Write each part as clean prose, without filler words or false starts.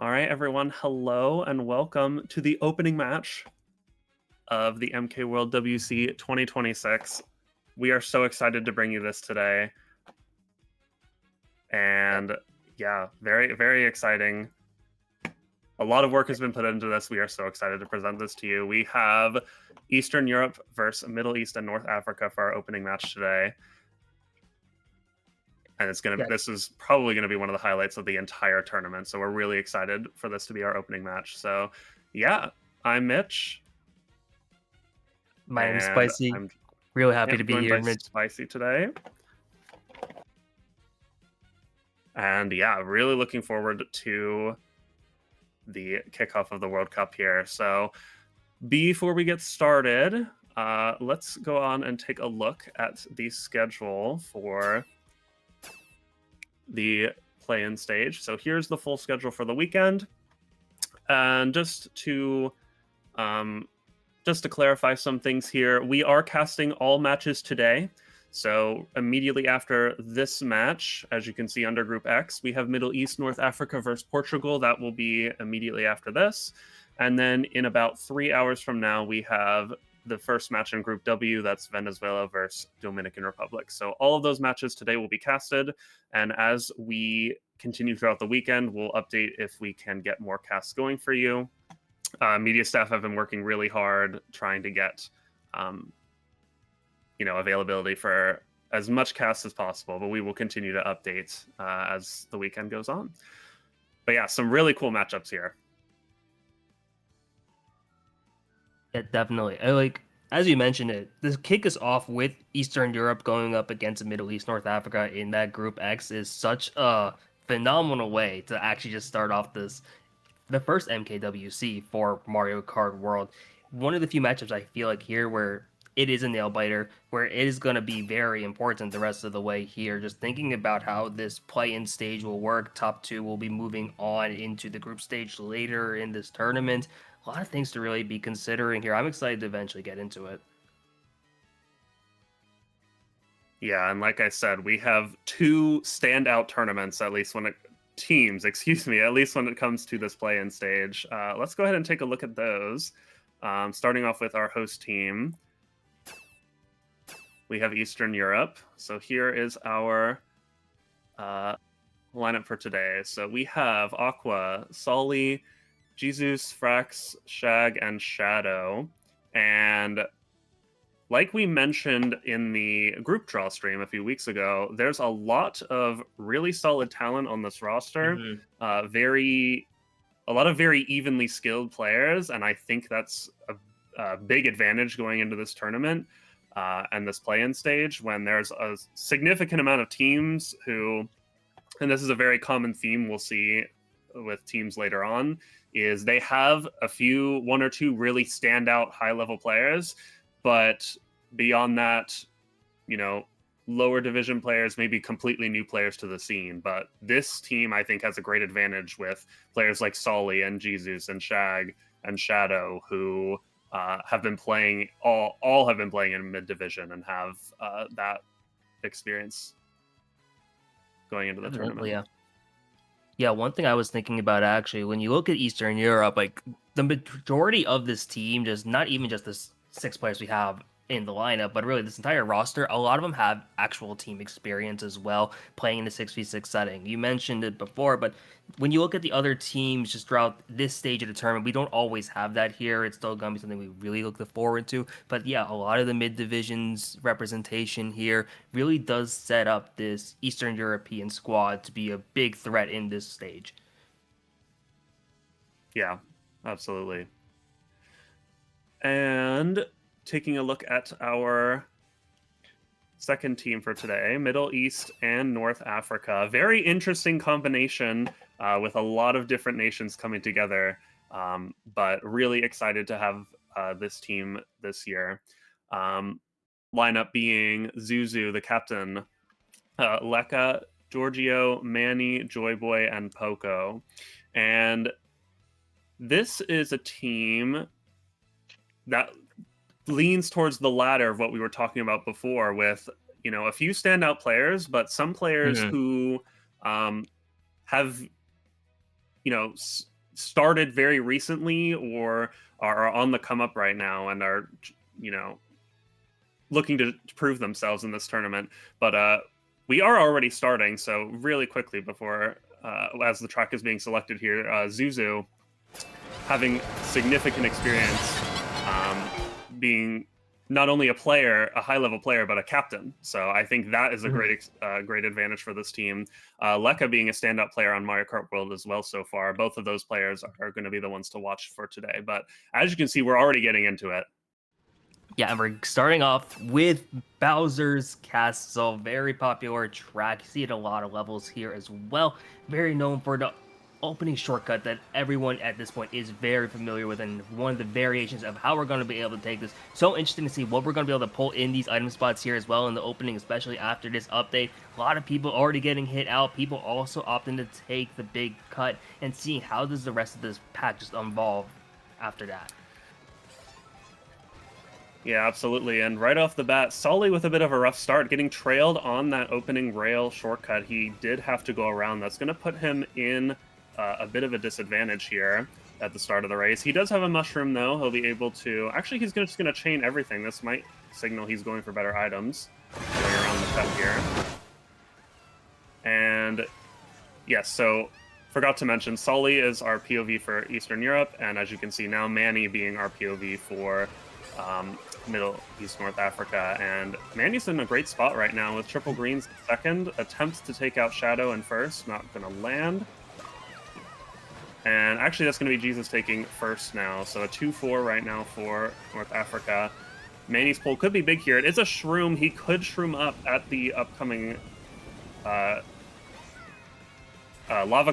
All right, everyone. Hello and welcome to the opening match of the MKWorld WC 2026. We are so excited to bring you this today. And yeah, very, very exciting. A lot of work has been put into this. We are so excited to present this to you. We have Eastern Europe versus Middle East and North Africa for our opening match today. And this is probably gonna be one of the highlights of the entire tournament. So we're really excited for this to be our opening match. So yeah, I'm Mitch. My name's And Spicy. I'm Real happy to be joined here, by Mitch. Spicy today. And yeah, really looking forward to the kickoff of the World Cup here. So before we get started, let's go on and take a look at the schedule for the play-in stage. So here's the full schedule for the weekend. And just to clarify some things here, we are casting all matches today. So immediately after this match, as you can see under Group X, we have Middle East, North Africa versus Portugal. That will be immediately after this. And then in about 3 hours from now, we have the first match in Group W. That's Venezuela versus Dominican Republic. So all of those matches today will be casted. And as we continue throughout the weekend, we'll update if we can get more casts going for you. Media staff have been working really hard trying to get availability for as much cast as possible, but we will continue to update as the weekend goes on. But yeah, some really cool matchups here. Yeah, definitely. As you mentioned it, this kick us off with Eastern Europe going up against the Middle East, North Africa in that Group X is such a phenomenal way to actually just start off the first MKWC for Mario Kart World. One of the few matchups I feel like here where it is a nail biter, where it is going to be very important the rest of the way here. Just thinking about how this play-in stage will work. Top two will be moving on into the group stage later in this tournament. A lot of things to really be considering here. I'm excited to eventually get into it. Yeah, and like I said, we have two standout tournaments, at least when it at least when it comes to this play-in stage. Let's go ahead and take a look at those. Starting off with our host team, we have Eastern Europe. So here is our lineup for today. So we have Aqua, Solly, Jesus, Frax, Shag, and Shadow. And like we mentioned in the group draw stream a few weeks ago, there's a lot of really solid talent on this roster. A lot of very evenly skilled players, and I think that's a big advantage going into this tournament and this play-in stage when there's a significant amount of teams who, and this is a very common theme we'll see with teams later on, is they have one or two really standout high-level players, but beyond that, lower division players, maybe completely new players to the scene. But this team, I think, has a great advantage with players like Solly and Jesus and Shag and Shadow, who have been playing, all have been playing in mid-division and have that experience going into the tournament. Yeah. Yeah, one thing I was thinking about actually, when you look at Eastern Europe, like the majority of this team, just not even just the 6 players we have in the lineup, but really this entire roster, a lot of them have actual team experience as well, playing in the 6v6 setting. You mentioned it before, but when you look at the other teams just throughout this stage of the tournament, we don't always have that here. It's still going to be something we really look forward to. But yeah, a lot of the mid divisions representation here really does set up this Eastern European squad to be a big threat in this stage. Yeah, absolutely. And taking a look at our second team for today, Middle East and North Africa. Very interesting combination with a lot of different nations coming together, but really excited to have this team this year. Lineup being Zuzu, the captain, Leka, Giorgio, Manny, Joyboy, and Poco. And this is a team that leans towards the latter of what we were talking about before, with a few standout players, but some players who have started very recently or are on the come up right now and are, you know, looking to prove themselves in this tournament. But we are already starting, so really quickly before, as the track is being selected here, Zuzu having significant experience, being not only a player, a high-level player, but a captain. So I think that is a great advantage for this team. Lekka being a standout player on Mario Kart World as well so far. Both of those players are going to be the ones to watch for today. But as you can see, we're already getting into it. Yeah, and we're starting off with Bowser's Castle, very popular track. You see it a lot of levels here as well. Very known for the opening shortcut that everyone at this point is very familiar with, and one of the variations of how we're going to be able to take this. So interesting to see what we're going to be able to pull in these item spots here as well in the opening, especially after this update. A lot of people already getting hit out, people also opting to take the big cut, and seeing how does the rest of this pack just evolve after that. Yeah, absolutely. And right off the bat, Sully with a bit of a rough start, getting trailed on that opening rail shortcut. He did have to go around. That's going to put him in a bit of a disadvantage here at the start of the race. He does have a mushroom, though. He'll be able to... Actually, he's just going to chain everything. This might signal he's going for better items going around the cut here. And yes, so forgot to mention, Sully is our POV for Eastern Europe, and as you can see now, Manny being our POV for Middle East North Africa. And Manny's in a great spot right now with triple greens in second, attempts to take out Shadow in first, not going to land. And actually that's going to be Jesus taking first now, so a 2-4 right now for North Africa. Manny's pull could be big here. It is a shroom. He could shroom up at the upcoming lava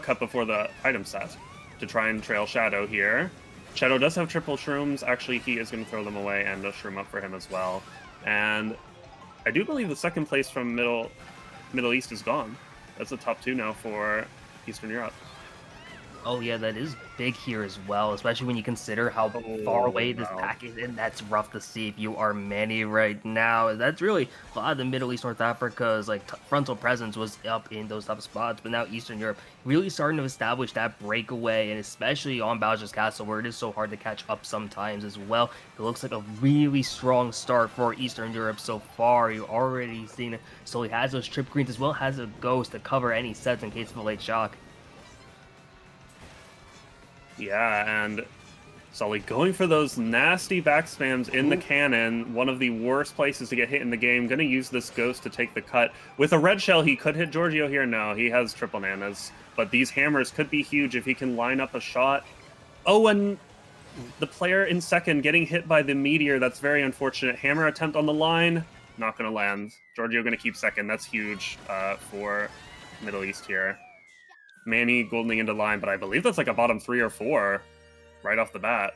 cup before the item set to try and trail Shadow here. Shadow does have triple shrooms. Actually, he is going to throw them away and a shroom up for him as well. And I do believe the second place from Middle East is gone. That's the top 2 now for Eastern Europe. Oh yeah, that is big here as well, especially when you consider how far away this pack is, and that's rough to see if you are Manny right now. That's really a lot of the Middle East, North Africa's like frontal presence was up in those top spots, but now Eastern Europe really starting to establish that breakaway, and especially on Bowser's Castle where it is so hard to catch up sometimes as well. It looks like a really strong start for Eastern Europe so far. You've already seen it, so he has those trip greens as well, has a ghost to cover any sets in case of a late shock. Yeah, and Sully going for those nasty back spams in the cannon, one of the worst places to get hit in the game. Going to use this ghost to take the cut. With a red shell, he could hit Giorgio here. No, he has triple nanas. But these hammers could be huge if he can line up a shot. Oh, and the player in second getting hit by the meteor. That's very unfortunate. Hammer attempt on the line. Not going to land. Giorgio going to keep second. That's huge for Middle East here. Manny goldening into line, but I believe that's like a bottom 3 or 4 right off the bat.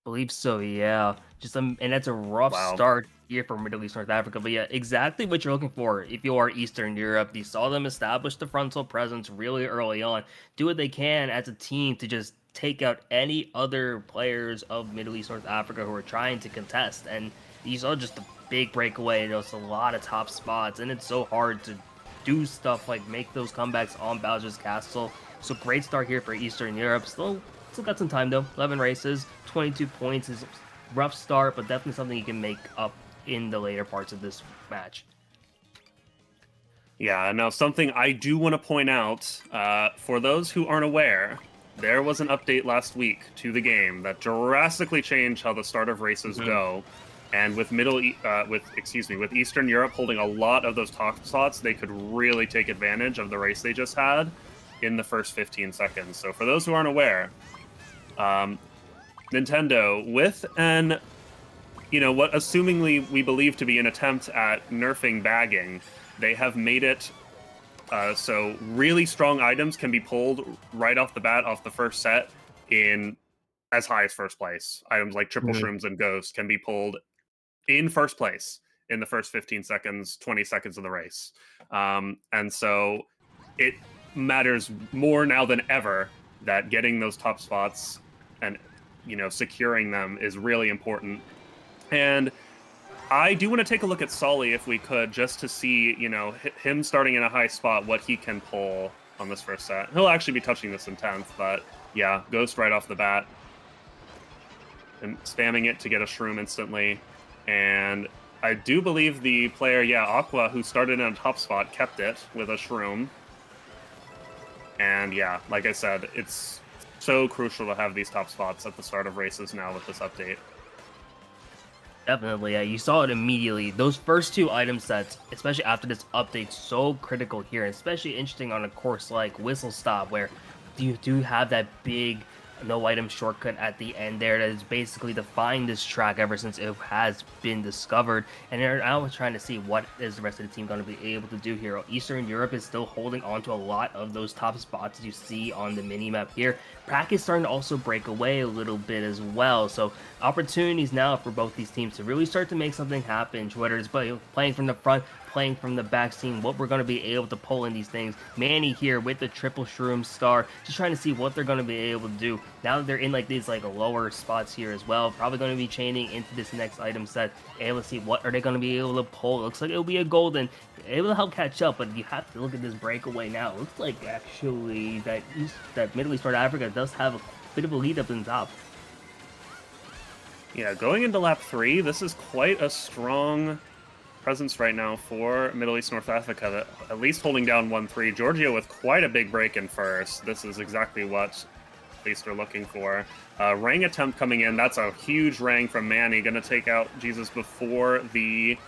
Believe so, yeah. Just and that's a rough start here for Middle East, North Africa. But yeah, exactly what you're looking for if you are Eastern Europe. You saw them establish the frontal presence really early on. Do what they can as a team to just take out any other players of Middle East, North Africa who are trying to contest. And you saw just a big breakaway. There's a lot of top spots, and it's so hard to do stuff like make those comebacks on Bowser's Castle. So great start here for Eastern Europe. Still got some time though. 11 races, 22 points is a rough start, but definitely something you can make up in the later parts of this match. Yeah, now something I do want to point out, for those who aren't aware, there was an update last week to the game that drastically changed how the start of races go. And with with Eastern Europe holding a lot of those top spots, they could really take advantage of the race they just had in the first 15 seconds. So for those who aren't aware, Nintendo, with an, what assumingly we believe to be an attempt at nerfing bagging, they have made it so really strong items can be pulled right off the bat, off the first set, in as high as first place. Items like triple shrooms and ghosts can be pulled in first place in the first 15 seconds, 20 seconds of the race. And so it matters more now than ever that getting those top spots and, securing them is really important. And I do want to take a look at Sully if we could, just to see, him starting in a high spot, what he can pull on this first set. He'll actually be touching this in 10th, but Yeah, Ghost right off the bat. And spamming it to get a Shroom instantly. And I do believe the player, yeah, Aqua, who started in a top spot, kept it with a Shroom. And yeah, like I said, it's so crucial to have these top spots at the start of races now with this update. Definitely, yeah. You saw it immediately. Those first two item sets, especially after this update, so critical here, and especially interesting on a course like Whistle Stop, where you do have that big no item shortcut at the end there that is basically defined this track ever since it has been discovered. And I was trying to see what is the rest of the team going to be able to do here. Eastern Europe is still holding on to a lot of those top spots you see on the mini map here. Prac is starting to also break away a little bit as well. So opportunities now for both these teams to really start to make something happen, whether it's playing from the front, playing from the back, seeing what we're going to be able to pull in these things. Manny here with the triple Shroom star, just trying to see what they're going to be able to do. Now that they're in like these like lower spots here as well, probably going to be chaining into this next item set, able to see what are they going to be able to pull. Looks like it'll be a golden, able to help catch up, but you have to look at this breakaway now. It looks like actually that Middle East North Africa does have a bit of a lead up in the top. Yeah, going into lap 3, this is quite a strong presence right now for Middle East North Africa, at least holding down 1-3. Giorgio with quite a big break in first. This is exactly what at least they're looking for. Rang attempt coming in. That's a huge Rang from Manny. Going to take out Jesus before the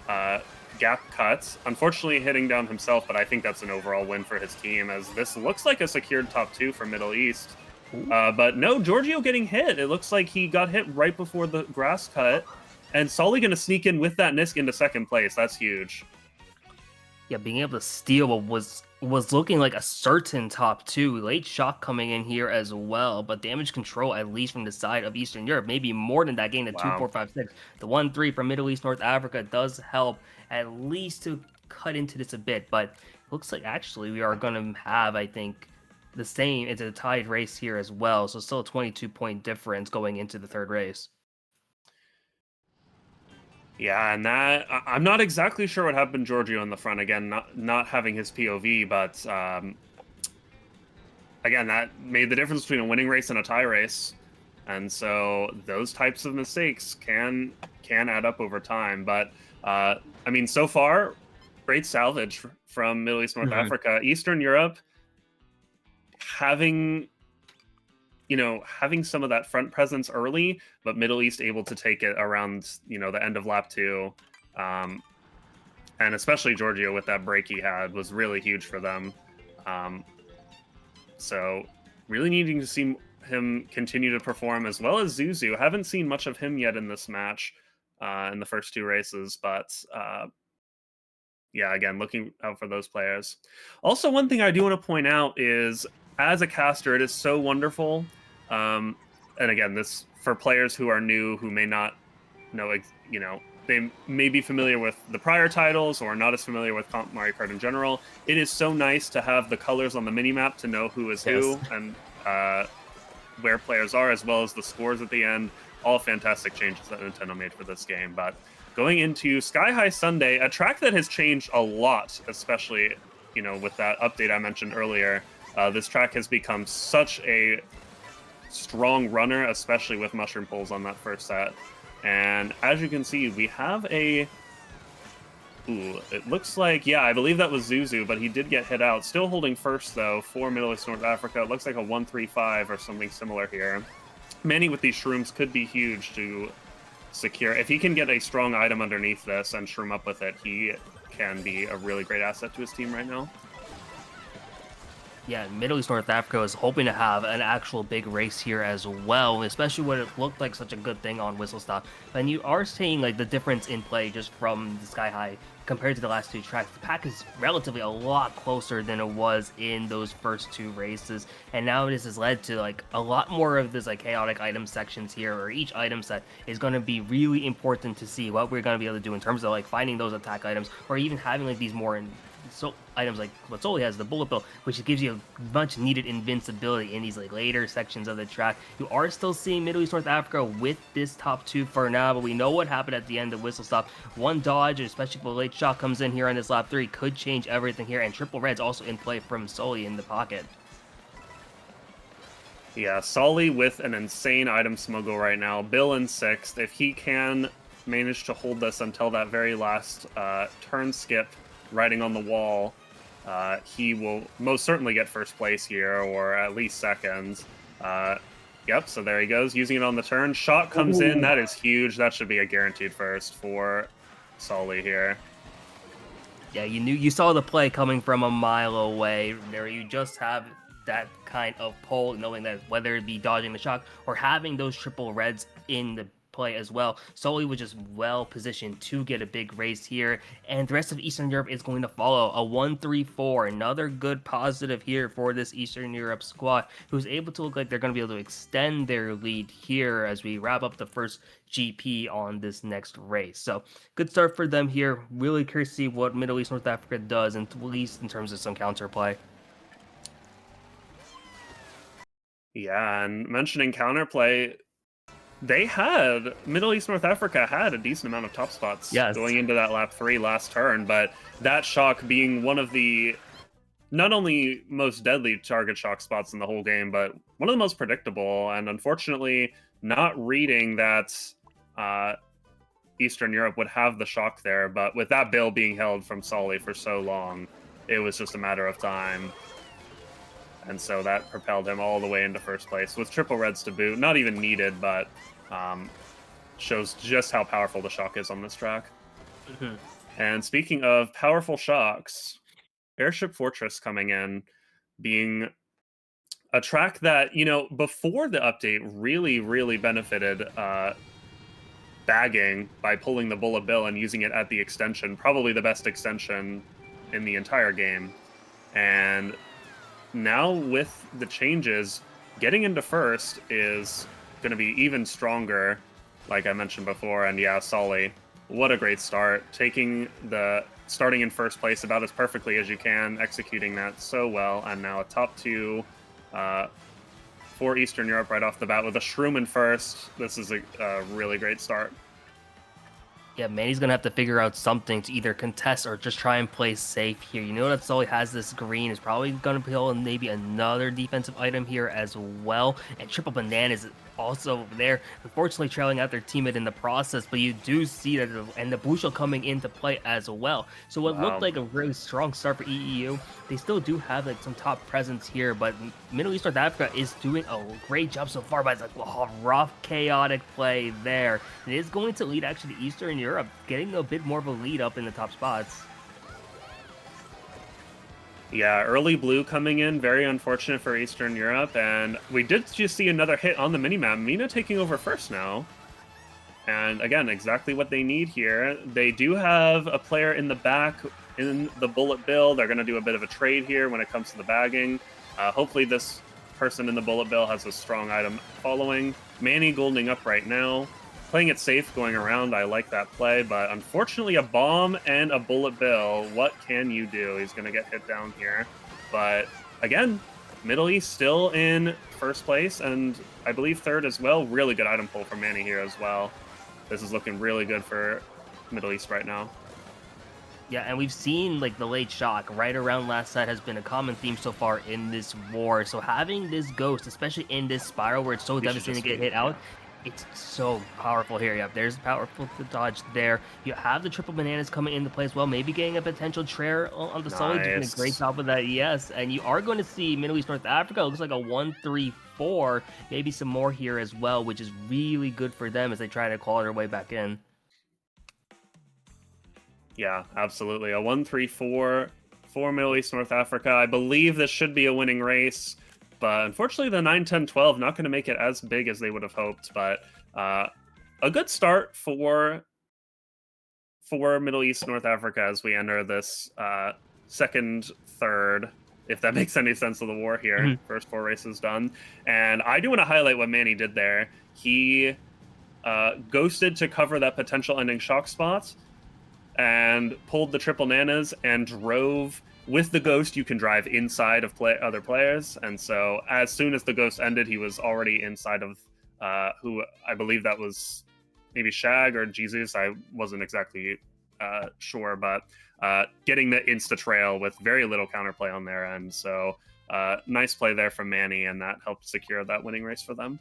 gap cuts. Unfortunately hitting down himself, but I think that's an overall win for his team, as this looks like a secured top 2 for Middle East. But no, Giorgio getting hit. It looks like he got hit right before the grass cut. And Sully going to sneak in with that Nisk into second place. That's huge. Yeah, being able to steal what was looking like a certain top 2. Late shock coming in here as well, but damage control, at least from the side of Eastern Europe, maybe more than that, getting the 2, 4, 5, 6. The 1-3 from Middle East North Africa does help at least to cut into this a bit, but looks like actually we are going to have, I think, the same. It's a tied race here as well, so still a 22-point difference going into the third race. Yeah, and that I'm not exactly sure what happened to Giorgio in the front again, not having his POV, but again, that made the difference between a winning race and a tie race, and so those types of mistakes can add up over time. But I mean, so far, great salvage from Middle East North Africa. Eastern Europe having some of that front presence early, but Middle East able to take it around, the end of lap 2. And especially Giorgio with that break he had was really huge for them. So really needing to see him continue to perform, as well as Zuzu. Haven't seen much of him yet in this match in the first 2 races, but yeah, again, looking out for those players. Also, one thing I do want to point out is, as a caster, it is so wonderful. And again, this for players who are new, who may not know, they may be familiar with the prior titles or not as familiar with Mario Kart in general. It is so nice to have the colors on the minimap to know who is who and where players are, as well as the scores at the end. All fantastic changes that Nintendo made for this game. But going into Sky High Sunday, a track that has changed a lot, especially, with that update I mentioned earlier. This track has become such a strong runner, especially with mushroom pulls on that first set. And as you can see, we have a... Ooh, it looks like, yeah, I believe that was Zuzu, but he did get hit out. Still holding first, though, for Middle East North Africa. It looks like a 1-3-5 or something similar here. Manny with these shrooms could be huge to secure. If he can get a strong item underneath this and shroom up with it, he can be a really great asset to his team right now. Yeah, Middle East North Africa is hoping to have an actual big race here as well, especially when it looked like such a good thing on Whistle Stop. And you are seeing like the difference in play just from the Sky High compared to the last 2 tracks. The pack is relatively a lot closer than it was in those first 2 races, and now this has led to like a lot more of this like chaotic item sections here, or each item set is going to be really important to see what we're going to be able to do in terms of like finding those attack items, or even having like these more items like what Soli has, the bullet bill, which gives you much needed invincibility in these like later sections of the track. You are still seeing Middle East North Africa with this top 2 for now, but we know what happened at the end of Whistle Stop. One dodge, especially if a late shot comes in here on this lap 3, could change everything here, and triple red's also in play from Soli in the pocket. Yeah, Solly with an insane item smuggle right now. Bill in 6th. If he can manage to hold this until that very last turn skip riding on the wall, he will most certainly get first place here, or at least second. Yep, so there he goes, using it on the turn. Shot comes in. That is huge. That should be a guaranteed first for Solly here. Yeah, you saw the play coming from a mile away. There, you just have that kind of pull, knowing that whether it be dodging the shock or having those triple reds in the play as well. Solely was just well positioned to get a big race here, and the rest of Eastern Europe is going to follow. A 1-3-4, another good positive here for this Eastern Europe squad, who's able to look like they're going to be able to extend their lead here as we wrap up the first GP on this next race. So good start for them here. Really curious to see what Middle East North Africa does, and at least in terms of some counterplay. Yeah, and mentioning counterplay, Middle East North Africa had a decent amount of top spots going into that lap 3 last turn, but that shock being one of the not only most deadly target shock spots in the whole game, but one of the most predictable, and unfortunately not reading that Eastern Europe would have the shock there, but with that bill being held from Solly for so long, it was just a matter of time. And so that propelled him all the way into first place with triple reds to boot. Not even needed, but shows just how powerful the shock is on this track. Mm-hmm. And speaking of powerful shocks, Airship Fortress coming in, being a track that, before the update really, really benefited bagging by pulling the Bullet Bill and using it at the extension, probably the best extension in the entire game. And now with the changes, getting into first is going to be even stronger, like I mentioned before. And yeah, Solly, what a great start. Starting in first place about as perfectly as you can, executing that so well. And now a top 2 for Eastern Europe right off the bat with a Shroom in first. This is a really great start. Yeah, Manny's going to have to figure out something to either contest or just try and play safe here. You know that Solly has this green. Is probably going to pull maybe another defensive item here as well. And Triple Banana is also there, unfortunately trailing out their teammate in the process, but you do see that, and the blue shell coming into play as well. So what looked like a really strong start for EEU, they still do have like some top presence here, but Middle East North Africa is doing a great job so far. But it's like a rough, chaotic play there. It is going to lead actually to Eastern Europe getting a bit more of a lead up in the top spots. Yeah, early blue coming in, very unfortunate for Eastern Europe, and we did just see another hit on the minimap. Mina taking over first now. And again, exactly what they need here. They do have a player in the back in the Bullet Bill. They're going to do a bit of a trade here when it comes to the bagging. Hopefully this person in the Bullet Bill has a strong item following. Manny golding up right now. Playing it safe going around, I like that play, but unfortunately a bomb and a Bullet Bill, what can you do? He's going to get hit down here. But again, Middle East still in first place, and I believe third as well. Really good item pull from Manny here as well. This is looking really good for Middle East right now. Yeah, and we've seen like the late shock right around last set has been a common theme so far in this war. So having this ghost, especially in this spiral where it's so devastating to get hit out, it's so powerful here. Yeah, there's powerful to dodge there. You have the triple bananas coming into play as well, maybe getting a potential trair on the Solly, doing a great job of that. Yes, and you are going to see Middle East North Africa. It looks like a 1-3-4, maybe some more here as well, which is really good for them as they try to claw their way back in. Yeah, absolutely. A 1-3-4 for Middle East North Africa. I believe this should be a winning race. But unfortunately, the 9-10-12 not going to make it as big as they would have hoped. But a good start for Middle East North Africa as we enter this second, third, if that makes any sense of the war here. Mm-hmm. First 4 races done. And I do want to highlight what Manny did there. He ghosted to cover that potential ending shock spot and pulled the triple nanas and drove. With the ghost, you can drive inside of other players, and so as soon as the ghost ended, he was already inside of who I believe that was maybe Shag or Jesus. I wasn't exactly sure, but getting the insta trail with very little counterplay on their end. So Nice play there from Manny, and that helped secure that winning race for them.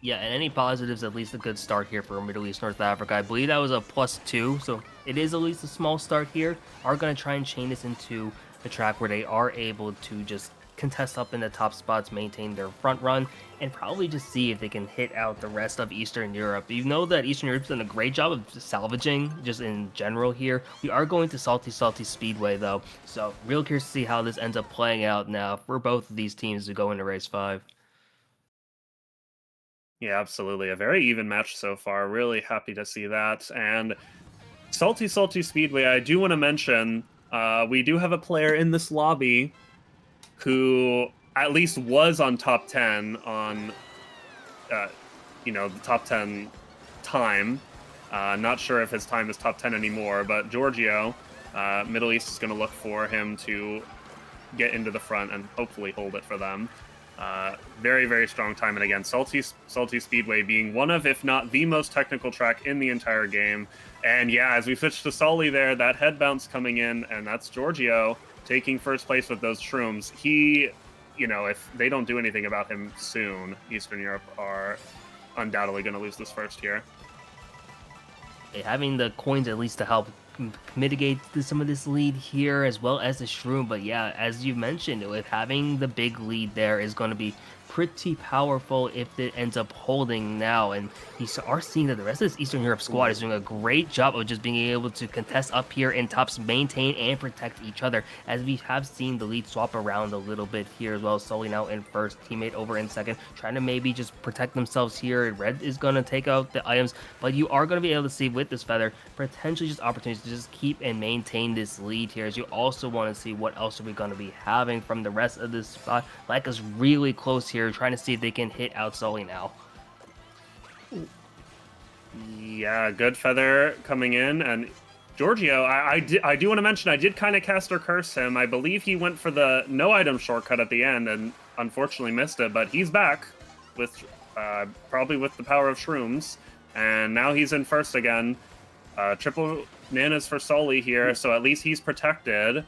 Yeah, and any positives, at least a good start here for Middle East North Africa. I believe that was a +2, so it is at least a small start here. Are going to try and chain this into a track where they are able to just contest up in the top spots, maintain their front run, and probably just see if they can hit out the rest of Eastern Europe. You know that Eastern Europe's done a great job of salvaging just in general here. We are going to Salty Speedway though, so real curious to see how this ends up playing out now for both of these teams to go into race 5. Yeah, absolutely. A very even match so far. Really happy to see that. And Salty Speedway, I do want to mention, we do have a player in this lobby who at least was on top 10 on, the top 10 time. Not sure if his time is top 10 anymore, but Giorgio, Middle East is going to look for him to get into the front and hopefully hold it for them. Very, very strong time. And again, Salty Speedway being one of, if not the most technical track in the entire game. And yeah, as we switch to Sully there, that head bounce coming in, and that's Giorgio taking first place with those shrooms. He, if they don't do anything about him soon, Eastern Europe are undoubtedly going to lose this first here. Having the coins at least to help mitigate some of this lead here, as well as the shroom. But yeah, as you mentioned, with having the big lead there is going to be pretty powerful if it ends up holding now. And you are seeing that the rest of this Eastern Europe squad is doing a great job of just being able to contest up here in tops, maintain and protect each other, as we have seen the lead swap around a little bit here as well. Sully now in first, teammate over in second, trying to maybe just protect themselves here. Red is going to take out the items, but you are going to be able to see with this feather potentially just opportunities to just keep and maintain this lead here, as you also want to see what else are we going to be having from the rest of this spot. Like is really close here, trying to see if they can hit out Sully now. Yeah, good feather coming in, and Giorgio, I do want to mention, I did kind of cast or curse him. I believe he went for the no item shortcut at the end and unfortunately missed it, but he's back with probably with the power of shrooms, and now he's in first again. Triple nanas for Sully here, so at least he's protected.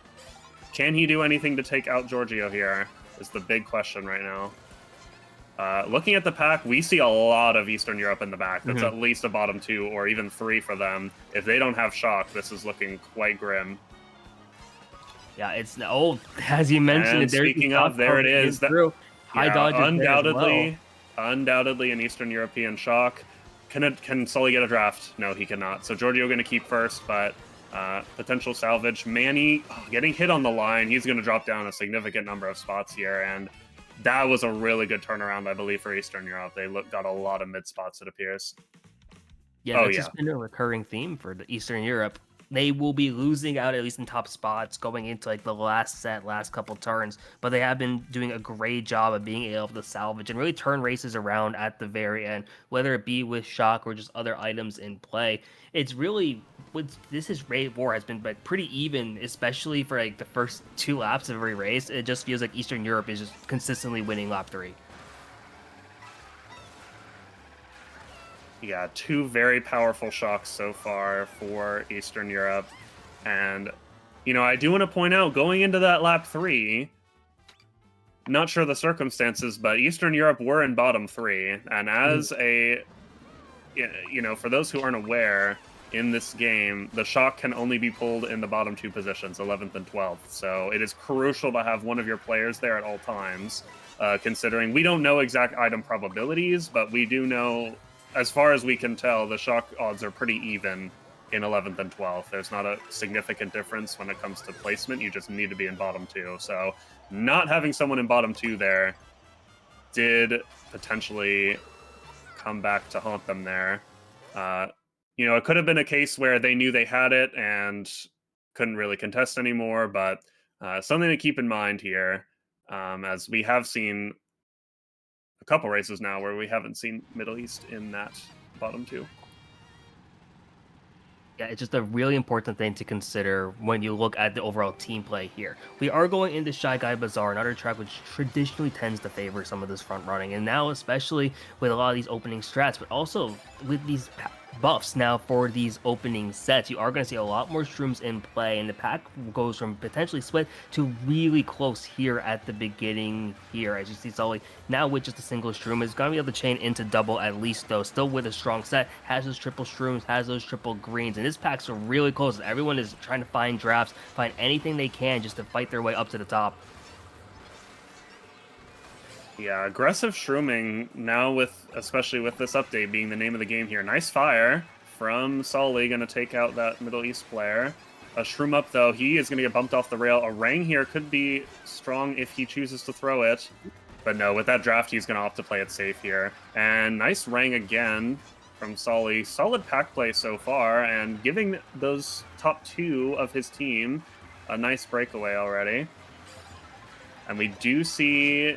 Can he do anything to take out Giorgio here is the big question right now. Looking at the pack, we see a lot of Eastern Europe in the back. That's at least a bottom 2 or even 3 for them. If they don't have shock, this is looking quite grim. Yeah, it's as you mentioned. And speaking of, there it is. High dodge undoubtedly an Eastern European shock. Can Sully get a draft? No, he cannot. So Giorgio going to keep first, but potential salvage. Manny getting hit on the line. He's going to drop down a significant number of spots here, and that was a really good turnaround, I believe, for Eastern Europe. They got a lot of mid spots, it appears. Yeah, that's just been a recurring theme for the Eastern Europe. They will be losing out, at least in top spots, going into like the last couple turns, but they have been doing a great job of being able to salvage and really turn races around at the very end, whether it be with shock or just other items in play. It's really, this race war has been like pretty even, especially for like the first 2 laps of every race. It just feels like Eastern Europe is just consistently winning lap 3. Yeah, 2 very powerful shocks so far for Eastern Europe. And, I do want to point out, going into that lap 3, not sure the circumstances, but Eastern Europe were in bottom 3. And as for those who aren't aware, in this game, the shock can only be pulled in the bottom 2 positions, 11th and 12th. So it is crucial to have one of your players there at all times, considering we don't know exact item probabilities, but we do know, as far as we can tell, the shock odds are pretty even in 11th and 12th. There's not a significant difference when it comes to placement. You just need to be in bottom 2. So not having someone in bottom 2 there did potentially come back to haunt them there. It could have been a case where they knew they had it and couldn't really contest anymore, but something to keep in mind here, as we have seen a couple races now where we haven't seen Middle East in that bottom 2. Yeah, it's just a really important thing to consider when you look at the overall team play here. We are going into Shy Guy Bazaar, another track which traditionally tends to favor some of this front running, and now especially with a lot of these opening strats, but also with these buffs now for these opening sets. You are going to see a lot more shrooms in play, and the pack goes from potentially split to really close here at the beginning here. As you see, Sully now with just a single shroom is going to be able to chain into double at least, though. Still with a strong set, has those triple shrooms, has those triple greens, and this pack's are really close. Everyone is trying to find drafts, find anything they can just to fight their way up to the top. Yeah, aggressive shrooming now especially with this update being the name of the game here. Nice fire from Sully, gonna take out that Middle East player. A shroom up though, he is gonna get bumped off the rail. A Rang here could be strong if he chooses to throw it. But no, with that draft, he's gonna opt to play it safe here. And nice Rang again from Sully. Solid pack play so far, and giving those top two of his team a nice breakaway already. And we do see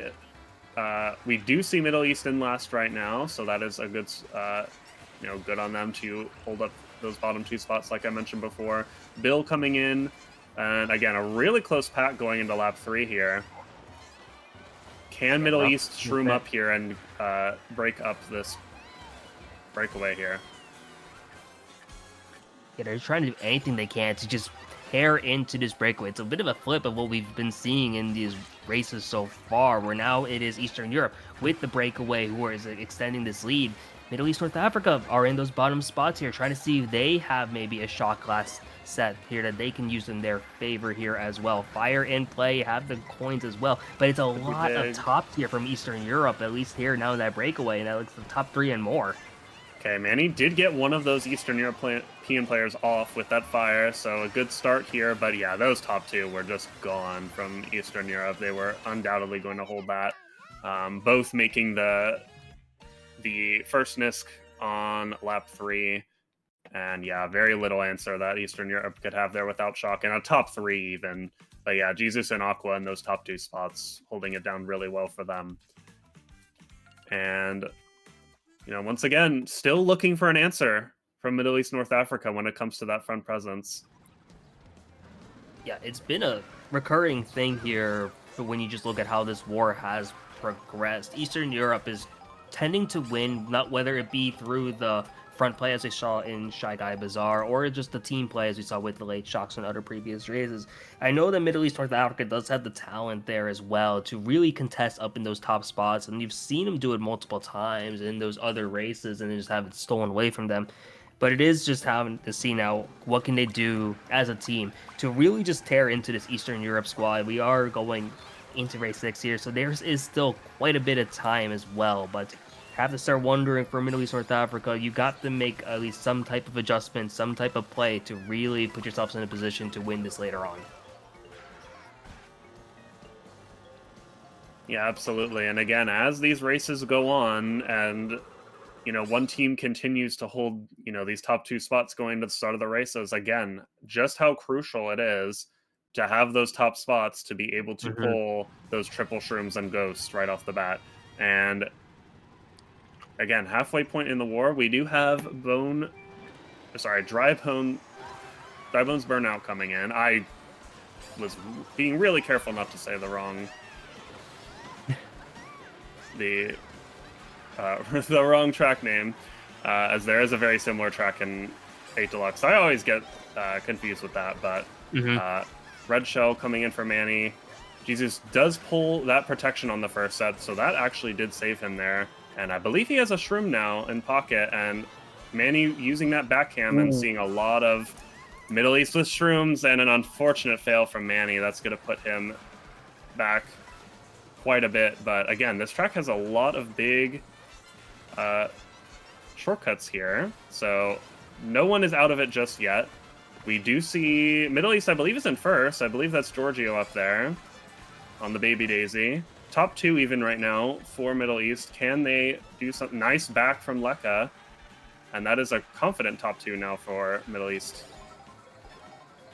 Middle East in last right now, so that is a good, good on them to hold up those bottom two spots, like I mentioned before. Bill coming in, and again, a really close pack going into lap 3 here. Can Middle East shroom up here and break up this breakaway here? Yeah, they're trying to do anything they can to just tear into this breakaway. It's a bit of a flip of what we've been seeing in these races so far, where now it is Eastern Europe with the breakaway who is extending this lead. Middle East, North Africa are in those bottom spots here, trying to see if they have maybe a shot glass set here that they can use in their favor here as well. Fire in play, have the coins as well, but it's a lot of top tier from Eastern Europe, at least here now in that breakaway, and that looks the top 3 and more. Okay, Manny did get one of those Eastern European players off with that fire, so a good start here. But yeah, those top 2 were just gone from Eastern Europe. They were undoubtedly going to hold that. Both making the first Nisk on lap 3. And yeah, very little answer that Eastern Europe could have there without Shock, and a top 3 even. But yeah, Jesus and Aqua in those top 2 spots, holding it down really well for them. And once again, still looking for an answer from Middle East, North Africa when it comes to that front presence. Yeah, it's been a recurring thing here when you just look at how this war has progressed. Eastern Europe is tending to win, not whether it be through the front play as we saw in Shy Guy Bazaar, or just the team play as we saw with the late Shocks and other previous races. I know that Middle East, North Africa does have the talent there as well to really contest up in those top spots, and you've seen them do it multiple times in those other races and then just have it stolen away from them. But it is just having to see now what can they do as a team to really just tear into this Eastern Europe squad. We are going into race 6 here, so there is still quite a bit of time as well, but have to start wondering for Middle East, North Africa, you got to make at least some type of adjustment, some type of play to really put yourselves in a position to win this later on. Yeah, absolutely. And again, as these races go on and, one team continues to hold, these top 2 spots going to the start of the races, again, just how crucial it is to have those top spots to be able to pull those triple shrooms and ghosts right off the bat. And again, halfway point in the war, we do have Dry Bone's Burnout coming in. I was being really careful not to say the wrong track name, as there is a very similar track in 8 Deluxe. I always get confused with that, but Red Shell coming in for Manny. Jesus does pull that protection on the first set, so that actually did save him there. And I believe he has a shroom now in pocket, and Manny using that backhand and seeing a lot of Middle East with shrooms, and an unfortunate fail from Manny. That's going to put him back quite a bit. But again, this track has a lot of big shortcuts here, so no one is out of it just yet. We do see Middle East, I believe, is in first. I believe that's Giorgio up there on the Baby Daisy. Top 2 even right now for Middle East. Can they do something nice back from Lekka? And that is a confident top 2 now for Middle East.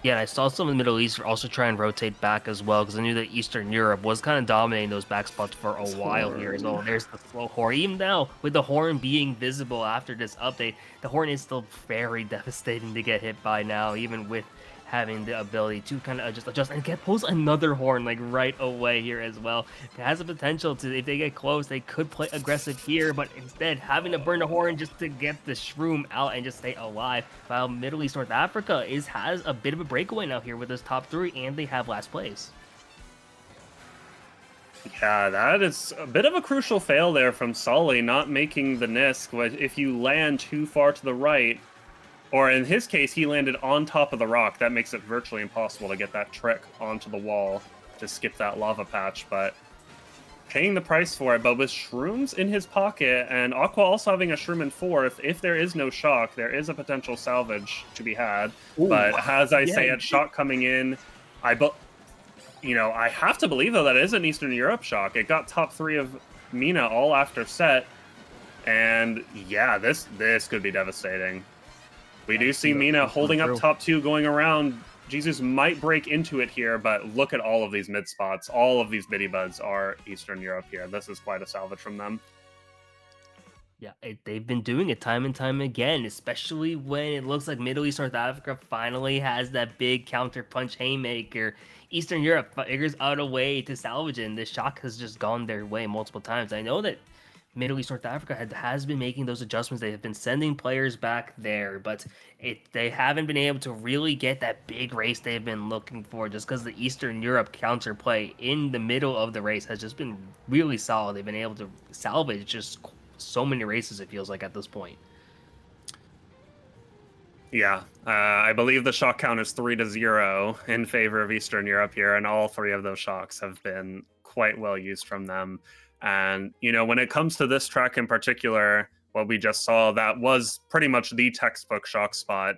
Yeah, and I saw some of the Middle East also try and rotate back as well, because I knew that Eastern Europe was kind of dominating those back spots for a while here as well. There's the slow horn. Even now, with the horn being visible after this update, the horn is still very devastating to get hit by now, even with having the ability to kind of adjust and pulls another horn like right away here as well. It has the potential to, if they get close, they could play aggressive here, but instead having to burn the horn just to get the shroom out and just stay alive. While Middle East North Africa has a bit of a breakaway now here with this top 3, and they have last place. Yeah, that is a bit of a crucial fail there from Sully, not making the Nisk. If you land too far to the right, or in his case, he landed on top of the rock, that makes it virtually impossible to get that trick onto the wall to skip that lava patch, but paying the price for it. But with shrooms in his pocket, and Aqua also having a shroom in 4th, if there is no shock, there is a potential salvage to be had. Ooh, but as I say, at shock coming in, I have to believe, though, that is an Eastern Europe shock. It got top 3 of Mina all after set. And yeah, this could be devastating. We do see Mina holding up top 2, going around. Jesus might break into it here, but look at all of these mid spots. All of these Biddy Buds are Eastern Europe here. This is quite a salvage from them. Yeah, they've been doing it time and time again, especially when it looks like Middle East North Africa finally has that big counter punch haymaker. Eastern Europe figures out a way to salvage it, and this shock has just gone their way multiple times. I know that Middle East North Africa has been making those adjustments. They have been sending players back there, but they haven't been able to really get that big race they've been looking for, just because the Eastern Europe counterplay in the middle of the race has just been really solid. They've been able to salvage just so many races, it feels like, at this point. Yeah, I believe the shock count is 3-0 in favor of Eastern Europe here, and all 3 of those shocks have been quite well used from them. And, when it comes to this track in particular, what we just saw, that was pretty much the textbook shock spot,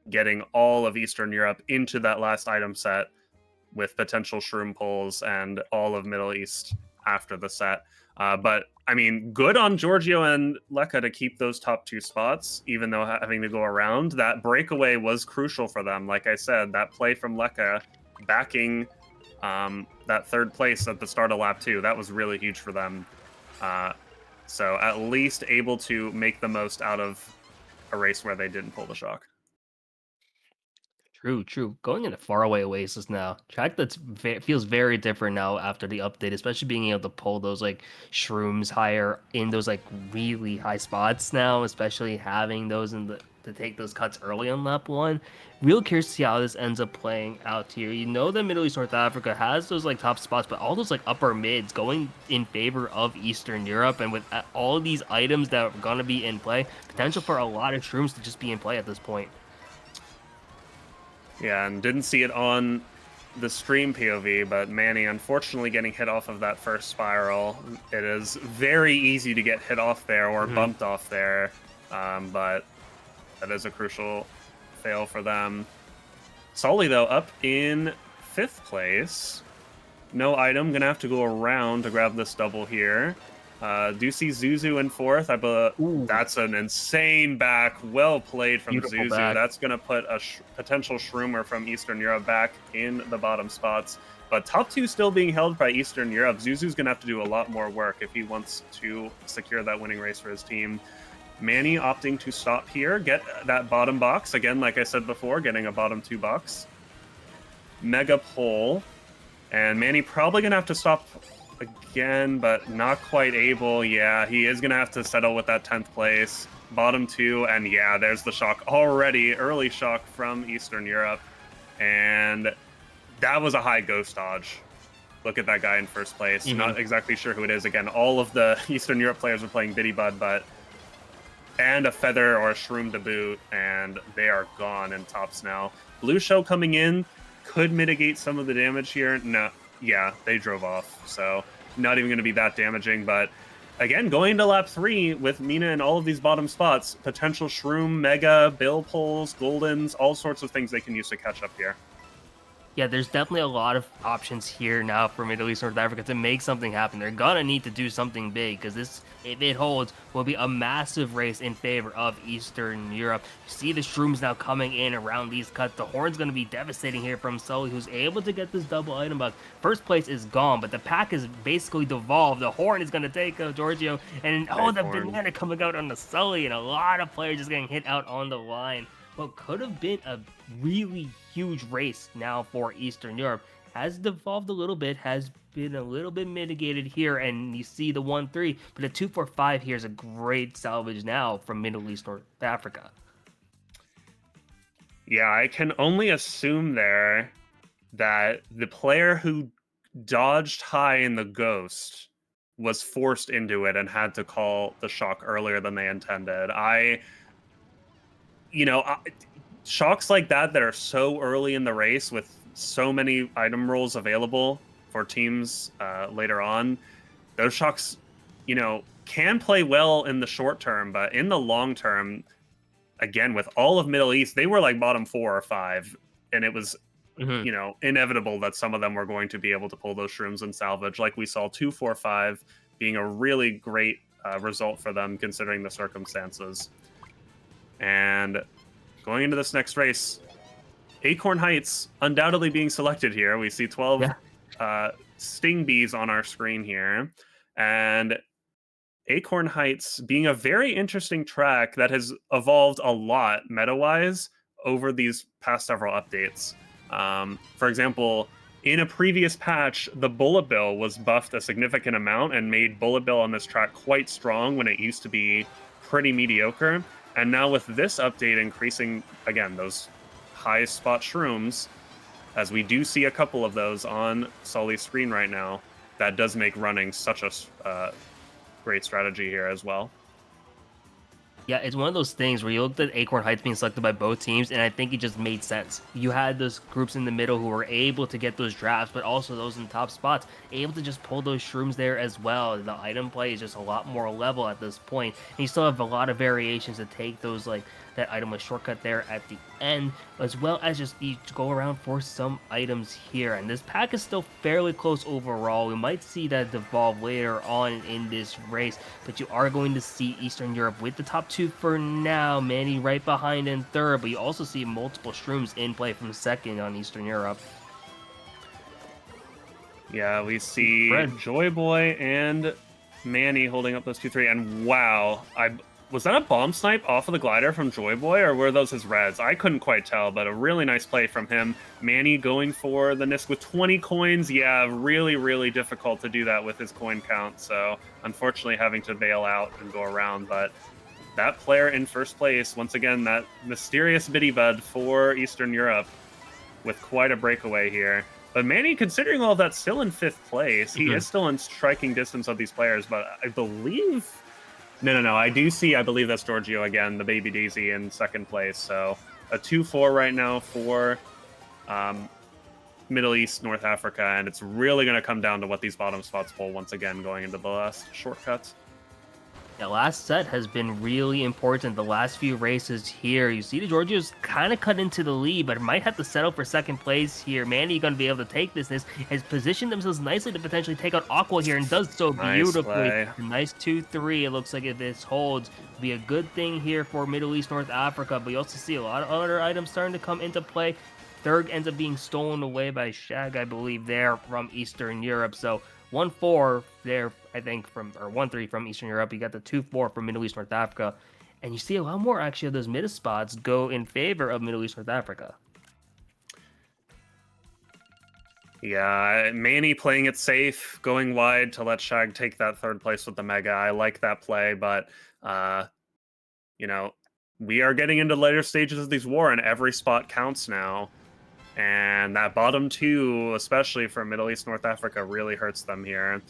getting all of Eastern Europe into that last item set with potential shroom pulls and all of Middle East after the set. But, I mean, good on Giorgio and Lekka to keep those top 2 spots, even though having to go around. That breakaway was crucial for them. Like I said, that play from Lekka backing that 3rd place at the start of lap 2, that was really huge for them. So at least able to make the most out of a race where they didn't pull the shock. True. Going into Faraway Oasis now, track that feels very different now after the update, especially being able to pull those like shrooms higher in those like really high spots now, especially having those to take those cuts early on lap 1. Real curious to see how this ends up playing out here. That Middle East North Africa has those like top spots, but all those like upper mids going in favor of Eastern Europe, and with all of these items that are gonna be in play, potential for a lot of shrooms to just be in play at this point. Yeah, and didn't see it on the stream POV, but Manny unfortunately getting hit off of that first spiral. It is very easy to get hit off there or bumped off there, but that is a crucial fail for them. Sully, though, up in 5th place. No item, gonna have to go around to grab this double here. Do see Zuzu in 4th. That's an insane back. Well played from Beautiful Zuzu. back. That's going to put a potential shroomer from Eastern Europe back in the bottom spots. But top 2 still being held by Eastern Europe. Zuzu's going to have to do a lot more work if he wants to secure that winning race for his team. Manny opting to stop here, get that bottom box. Again, like I said before, getting a bottom 2 box. Mega pull. And Manny probably going to have to stop again, but not quite able. Yeah, he is going to have to settle with that 10th place. Bottom 2, and yeah, there's the shock already. Early shock from Eastern Europe. And that was a high ghost dodge. Look at that guy in 1st place. Not exactly sure who it is. Again, all of the Eastern Europe players are playing Biddy Bud, and a feather or a shroom to boot, and they are gone in tops now. Blue Shell coming in could mitigate some of the damage here. No. Yeah, they drove off, so not even going to be that damaging. But again, going to lap 3 with Mina in all of these bottom spots, potential shroom, mega, bill pulls, goldens, all sorts of things they can use to catch up here. Yeah, there's definitely a lot of options here now for Middle East North Africa to make something happen. They're gonna need to do something big, because this, if it holds, will be a massive race in favor of Eastern Europe. You see the shrooms now coming in around these cuts. The horn's gonna be devastating here from Sully, who's able to get this double item box. 1st place is gone, but the pack is basically devolved. The horn is gonna take Giorgio, and the banana coming out on the Sully, and a lot of players just getting hit out on the line. what could have been a really huge race now for Eastern Europe has devolved a little bit, has been a little bit mitigated here, and you see the 1-3, but the 2-4-5 here is a great salvage now from Middle East North Africa. Yeah, I can only assume there that the player who dodged high in the ghost was forced into it and had to call the shock earlier than they intended. Shocks like that are so early in the race with so many item rolls available for teams later on, those shocks, can play well in the short term, but in the long term, again, with all of Middle East, they were like bottom 4 or 5, and it was inevitable that some of them were going to be able to pull those shrooms and salvage. Like we saw 2-4-5 being a really great result for them considering the circumstances. And going into this next race, Acorn Heights undoubtedly being selected here. We see 12 Sting Bees on our screen here. And Acorn Heights being a very interesting track that has evolved a lot meta-wise over these past several updates. For example, in a previous patch, the Bullet Bill was buffed a significant amount and made Bullet Bill on this track quite strong when it used to be pretty mediocre. And now with this update increasing, again, those high spot shrooms, as we do see a couple of those on Sully's screen right now, that does make running such a great strategy here as well. Yeah, it's one of those things where you looked at Acorn Heights being selected by both teams, and I think it just made sense. You had those groups in the middle who were able to get those drafts, but also those in top spots, able to just pull those shrooms there as well. The item play is just a lot more level at this point, and you still have a lot of variations to take those, like that item with shortcut there at the end, as well as just you go around for some items here. And this pack is still fairly close overall. We might see that devolve later on in this race, but you are going to see Eastern Europe with the top 2 for now. Manny right behind in third, but you also see multiple shrooms in play from second on Eastern Europe. Yeah, we see Joy Boy and Manny holding up those 2-3, and wow, was that a bomb snipe off of the glider from Joy Boy, or were those his reds? I couldn't quite tell, but a really nice play from him. Manny going for the Nisk with 20 coins. Yeah, really, really difficult to do that with his coin count, so unfortunately having to bail out and go around. But that player in first place, once again, that mysterious Biddy Bud for Eastern Europe with quite a breakaway here. But Manny, considering all that, still in 5th place. He is still in striking distance of these players, but I believe... No. I believe that's Giorgio again, the Baby Daisy in 2nd place. So a 2-4 right now for Middle East, North Africa, and it's really going to come down to what these bottom spots pull once again going into the last shortcuts. The last set has been really important. The last few races here, you see the Giorgio's kind of cut into the lead, but might have to settle for 2nd place here. Manny going to be able to take this. Has positioned themselves nicely to potentially take out Aqua here, and does so beautifully. Nice 2-3. It looks like if this holds, it'll be a good thing here for Middle East, North Africa. But you also see a lot of other items starting to come into play. Third ends up being stolen away by Shag, I believe, there from Eastern Europe. So 1-4 there, I think, or 1-3 from Eastern Europe. You got the 2-4 from Middle East, North Africa. And you see a lot more, actually, of those mid spots go in favor of Middle East, North Africa. Yeah, Manny playing it safe, going wide to let Shag take that 3rd place with the Mega. I like that play, but, we are getting into later stages of these war, and every spot counts now. And that bottom 2, especially for Middle East, North Africa, really hurts them here.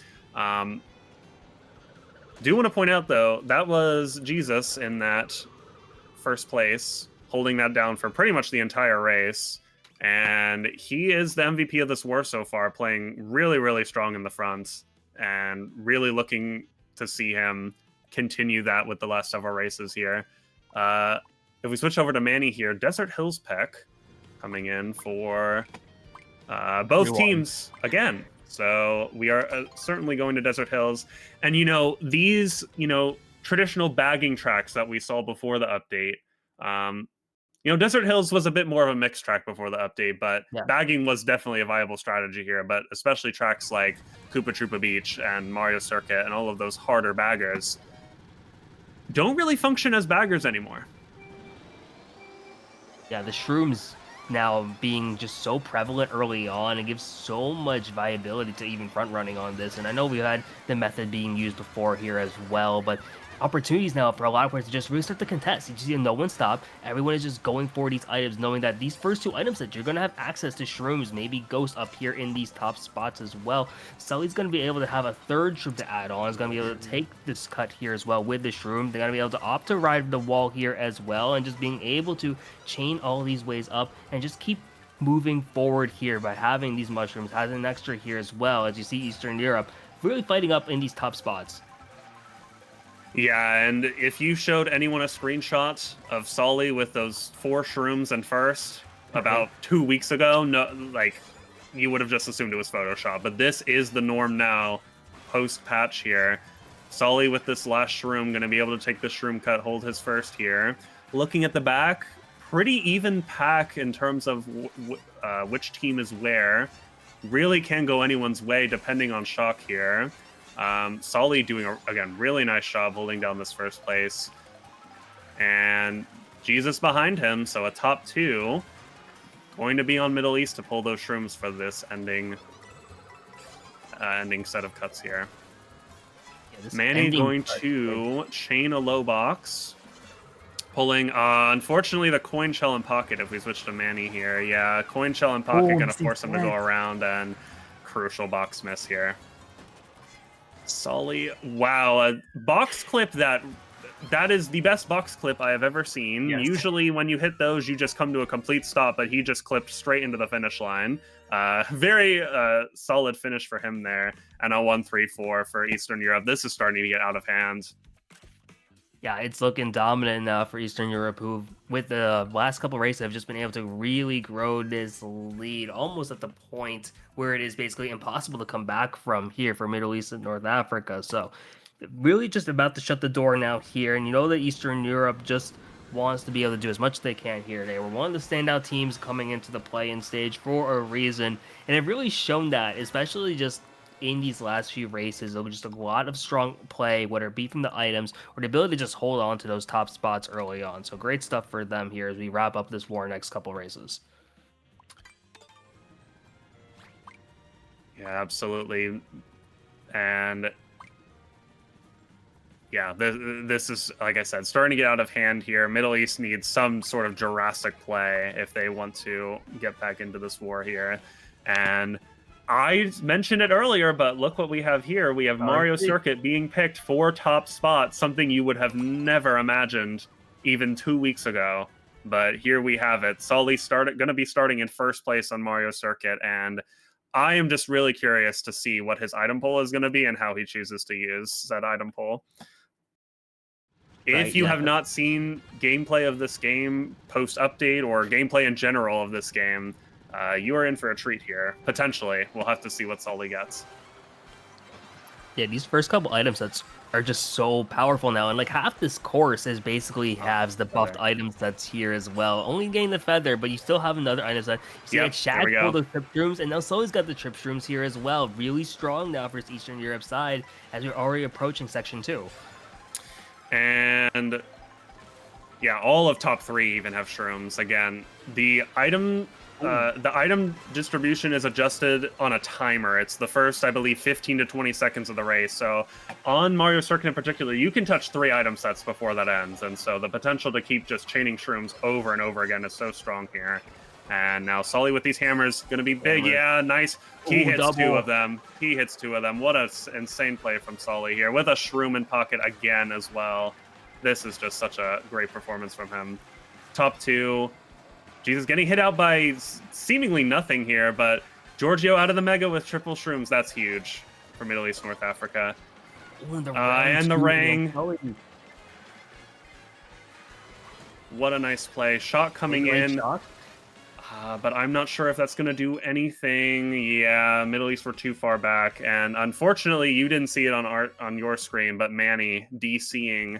Do want to point out, though, that was Jesus in that 1st place, holding that down for pretty much the entire race. And he is the MVP of this war so far, playing really, really strong in the front, and really looking to see him continue that with the last several races here. If we switch over to Manny here, Desert Hills Peck coming in for both teams again. So we are certainly going to Desert Hills. And, these, traditional bagging tracks that we saw before the update, Desert Hills was a bit more of a mixed track before the update, but bagging was definitely a viable strategy here. But especially tracks like Koopa Troopa Beach and Mario Circuit and all of those harder baggers don't really function as baggers anymore. Yeah, the shrooms now being just so prevalent early on, it gives so much viability to even front running on this. And I know we had the method being used before here as well, but opportunities now for a lot of players to just really start to contest. You see no one stop. Everyone is just going for these items, knowing that these first two items that you're gonna have access to shrooms, maybe ghosts up here in these top spots as well. Sully's gonna be able to have a third shroom to add on. He's gonna be able to take this cut here as well with the shroom. They're gonna be able to opt to ride the wall here as well, and just being able to chain all these ways up and just keep moving forward here by having these mushrooms, has an extra here as well, as you see Eastern Europe really fighting up in these top spots. Yeah, and if you showed anyone a screenshot of Solly with those 4 shrooms in first about 2 weeks ago, no, like, you would have just assumed it was Photoshop. But this is the norm now, post-patch here. Solly with this last shroom, going to be able to take the shroom cut, hold his first here. Looking at the back, pretty even pack in terms of which team is where. Really can go anyone's way depending on Shock here. Solly doing, again, really nice job holding down this first place. And Jesus behind him, so a top 2. Going to be on Middle East to pull those shrooms for this ending set of cuts here. Yeah, Manny going to chain a low box. Pulling, unfortunately, the coin shell and pocket if we switch to Manny here. Yeah, coin shell and pocket going to force him to go around, and crucial box miss here. Solly, wow, a box clip that is the best box clip I have ever seen. Yes. Usually when you hit those, you just come to a complete stop, but he just clipped straight into the finish line. Very solid finish for him there, and a 1-3-4 for Eastern Europe. This is starting to get out of hand. Yeah, it's looking dominant now for Eastern Europe, who, with the last couple races, have just been able to really grow this lead, almost at the point where it is basically impossible to come back from here for Middle East and North Africa. So, really just about to shut the door now here. And you know that Eastern Europe just wants to be able to do as much as they can here. They were one of the standout teams coming into the play-in stage for a reason, and they've really shown that, especially just in these last few races. There was just a lot of strong play, whether it be from the items or the ability to just hold on to those top spots early on. So great stuff for them here as we wrap up this war next couple races. Yeah, absolutely. And yeah, this is, like I said, starting to get out of hand here. Middle East needs some sort of Jurassic play if they want to get back into this war here. And I mentioned it earlier, but look what we have here. We have Mario Circuit being picked for top spot, something you would have never imagined even 2 weeks ago. But here we have it. Sully going to be starting in first place on Mario Circuit, and I am just really curious to see what his item pool is going to be and how he chooses to use said item pool. If you have not seen gameplay of this game post-update or gameplay in general of this game, you are in for a treat here. Potentially. We'll have to see what Sully gets. Yeah, these first couple item sets are just so powerful now. And like half this course is basically has the buffed item sets here as well. Only getting the feather, but you still have another item set. You see like Shaq pulled those trip shrooms, and now Sully's got the trip shrooms here as well. Really strong now for his Eastern Europe side as we're already approaching section 2. And yeah, all of top 3 even have shrooms. Again, the item distribution is adjusted on a timer. It's the first, I believe, 15 to 20 seconds of the race. So on Mario Circuit in particular, you can touch 3 item sets before that ends. And so the potential to keep just chaining shrooms over and over again is so strong here. And now Sully with these hammers, going to be big. Yeah, nice. He hits double. 2 of them. He hits 2 of them. What an insane play from Sully here with a shroom in pocket again as well. This is just such a great performance from him. Top 2. Jesus getting hit out by seemingly nothing here, but Giorgio out of the Mega with triple shrooms. That's huge for Middle East, North Africa. Ooh, and the ring. What a nice play. Shot coming in. But I'm not sure if that's going to do anything. Yeah, Middle East were too far back. And unfortunately, you didn't see it on your screen, but Manny DCing.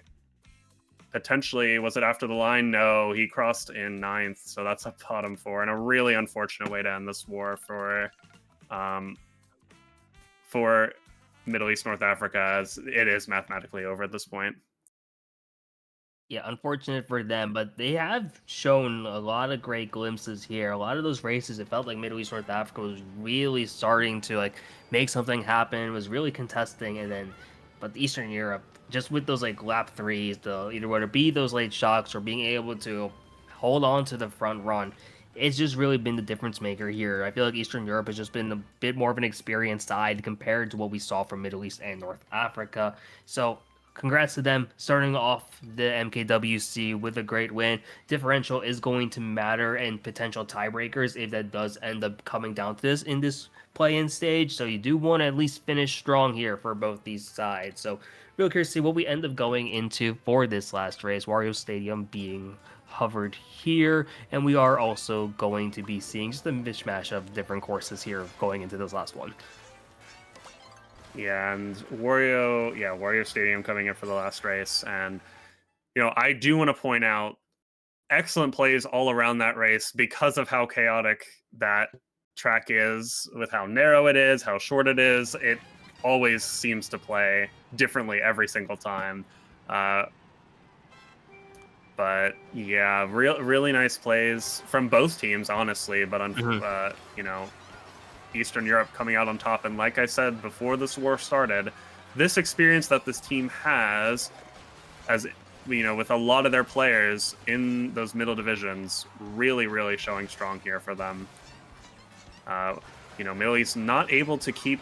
Potentially, was it after the line? No, he crossed in 9th, so that's a bottom 4, and a really unfortunate way to end this war for Middle East, North Africa, as it is mathematically over at this point. Yeah, unfortunate for them, but they have shown a lot of great glimpses here. A lot of those races, it felt like Middle East North Africa was really starting to like make something happen, was really contesting, and then but Eastern Europe, just with those like lap threes, the either whether it be those late shocks or being able to hold on to the front run, it's just really been the difference maker here. I feel like Eastern Europe has just been a bit more of an experienced side compared to what we saw from Middle East and North Africa. So congrats to them starting off the MKWC with a great win. Differential is going to matter and potential tiebreakers if that does end up coming down to this in this play-in stage. So you do want to at least finish strong here for both these sides. So real curious to see what we end up going into for this last race. Wario Stadium being hovered here, and we are also going to be seeing just a mishmash of different courses here going into this last one. Yeah, and Wario Stadium coming in for the last race. And, I do want to point out excellent plays all around that race because of how chaotic that track is, with how narrow it is, how short it is. It always seems to play differently every single time. But yeah, really nice plays from both teams, honestly. But Eastern Europe coming out on top. And like I said before this war started, this experience that this team has, as with a lot of their players in those middle divisions, really showing strong here for them. Middle East not able to keep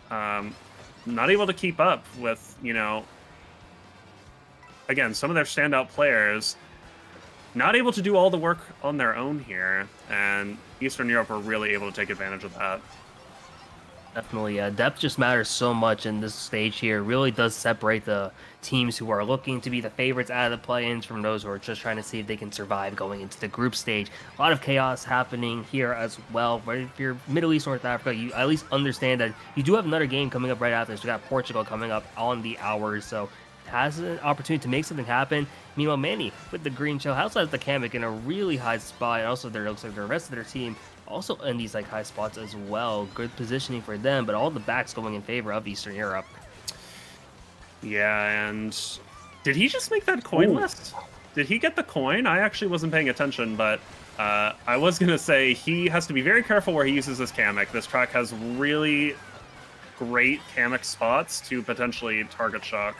up with, again, some of their standout players not able to do all the work on their own here, and Eastern Europe are really able to take advantage of that. Definitely, depth just matters so much in this stage here. It really does separate the teams who are looking to be the favorites out of the play-ins from those who are just trying to see if they can survive going into the group stage. A lot of chaos happening here as well. But if you're Middle East, North Africa, you at least understand that you do have another game coming up right after this. We got Portugal coming up on the hour, so has an opportunity to make something happen. Meanwhile, Manny with the green shell also has the Kamek in a really high spot, and also there looks like the rest of their team also in these like high spots as well. Good positioning for them, but all the backs going in favor of Eastern Europe. Yeah, and did he just make that coin list? Did he get the coin? I actually wasn't paying attention, but I was going to say he has to be very careful where he uses this Kamek. This track has really great Kamek spots to potentially target shock.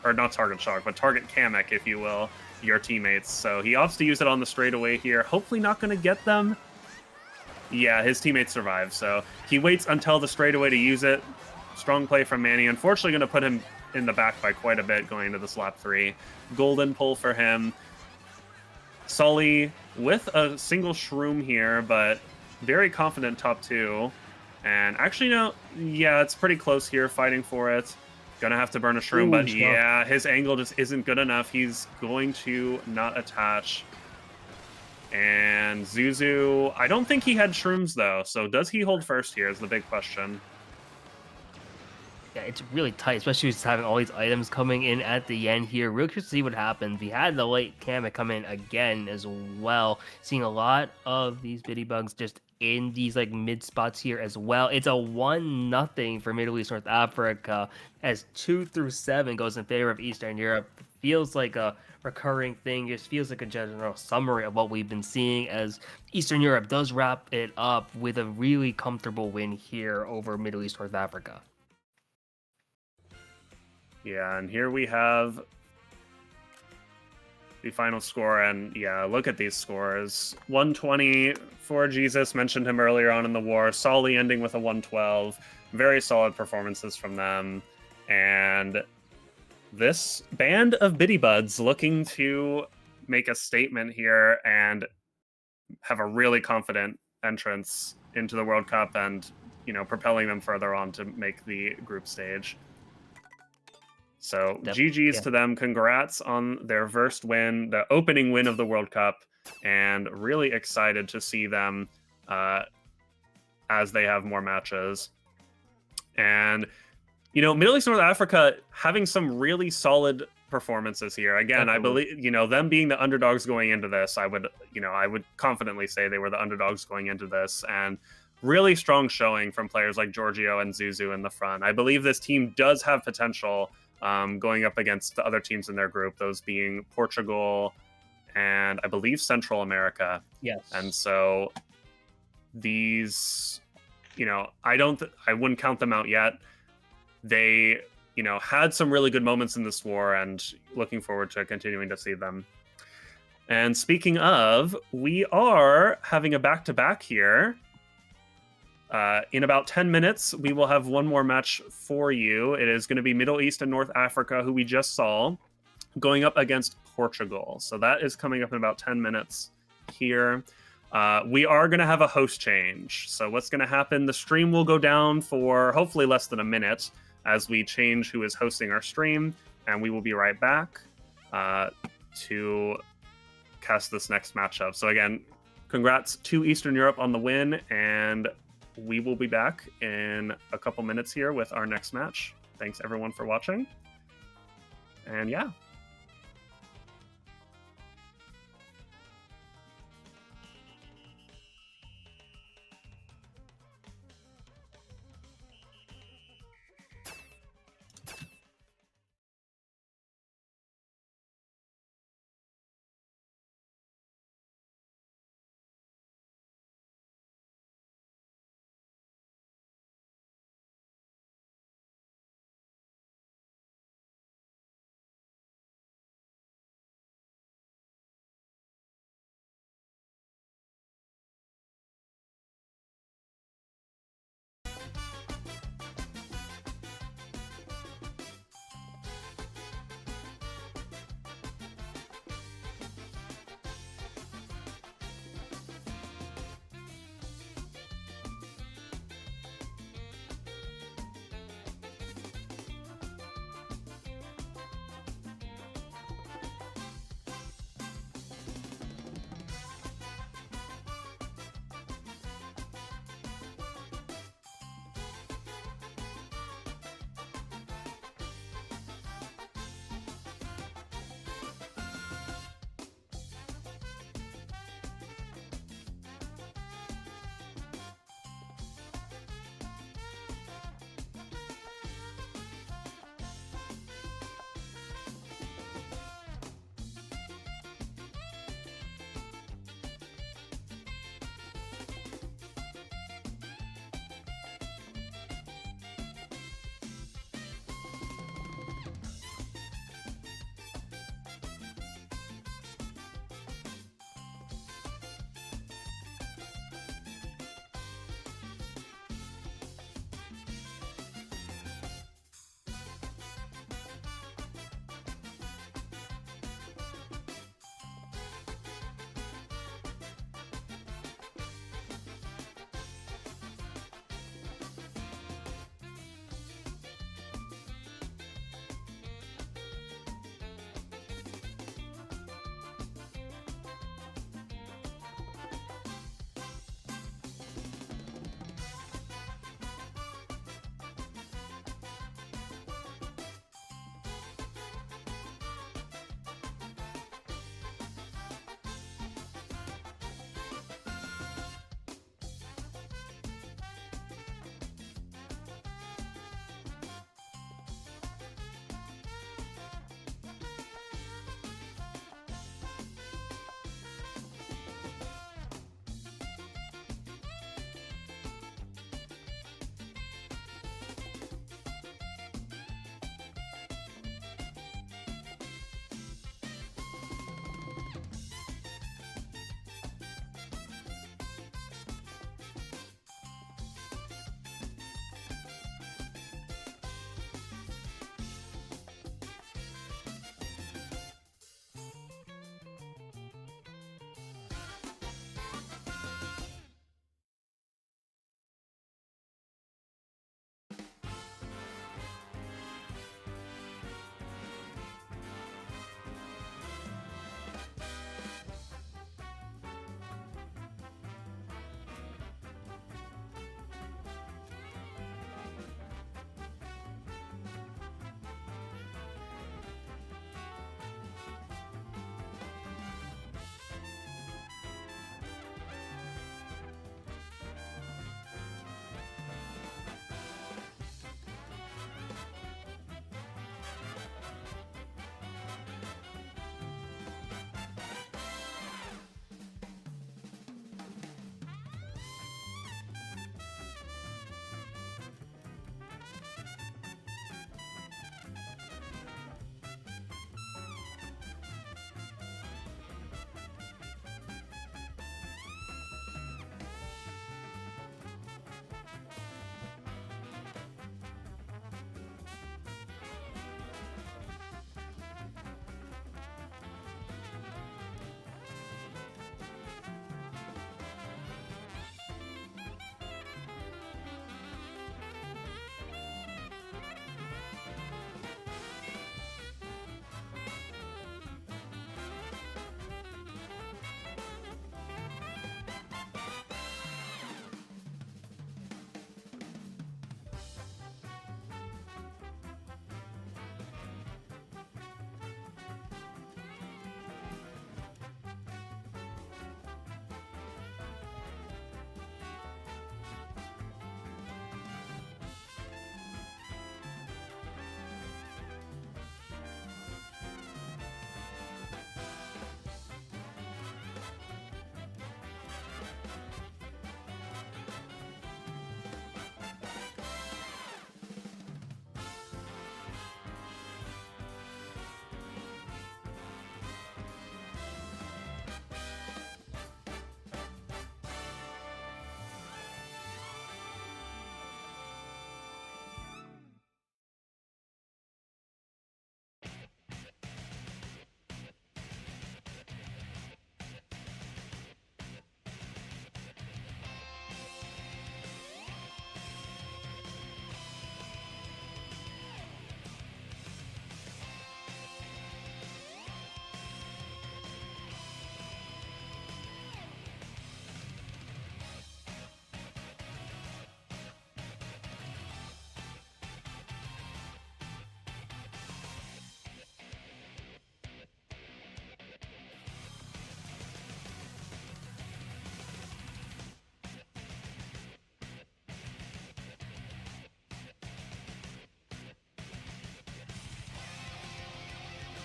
Or not target shock, but target Kamek, if you will, your teammates. So he opts to use it on the straightaway here. Hopefully not going to get them. Yeah, his teammates survive, so he waits until the straightaway to use it. Strong play from Manny. Unfortunately, going to put him in the back by quite a bit going into this lap 3. Golden pull for him. Sully with a single shroom here, but very confident top 2. And actually, no, yeah, it's pretty close here, fighting for it. Gonna have to burn a shroom, but yeah, his angle just isn't good enough. He's going to not attach. And Zuzu, I don't think he had shrooms, though. So does he hold first here is the big question. Yeah, it's really tight, especially with having all these items coming in at the end here. Real curious to see what happens. We had the late Kamek come in again as well. Seeing a lot of these bitty bugs just in these like mid spots here as well. It's a 1-0 for Middle East North Africa as 2 through 7 goes in favor of Eastern Europe. Feels like a recurring thing. Just feels like a general summary of what we've been seeing as Eastern Europe does wrap it up with a really comfortable win here over Middle East North Africa. Yeah, and here we have the final score, and yeah, look at these scores. 120 for Jesus, mentioned him earlier on in the war. Solly ending with a 112. Very solid performances from them. And this band of Biddy Buds looking to make a statement here and have a really confident entrance into the World Cup and, propelling them further on to make the group stage. So GG's to them. Congrats on their first win, the opening win of the World Cup, and really excited to see them as they have more matches. And, Middle East North Africa having some really solid performances here. Again, definitely. I believe, them being the underdogs going into this, I would confidently say they were the underdogs going into this. And really strong showing from players like Giorgio and Zuzu in the front. I believe this team does have potential going up against the other teams in their group, those being Portugal and I believe Central America. Yes. And so these, I wouldn't count them out yet. They, had some really good moments in this war, and looking forward to continuing to see them. And speaking of, we are having a back-to-back here. In about 10 minutes, we will have one more match for you. It is going to be Middle East and North Africa, who we just saw, going up against Portugal. So that is coming up in about 10 minutes here. We are going to have a host change. So what's going to happen? The stream will go down for hopefully less than a minute as we change who is hosting our stream, and we will be right back to cast this next matchup. So again, congrats to Eastern Europe on the win, and we will be back in a couple minutes here with our next match. Thanks everyone for watching. And yeah.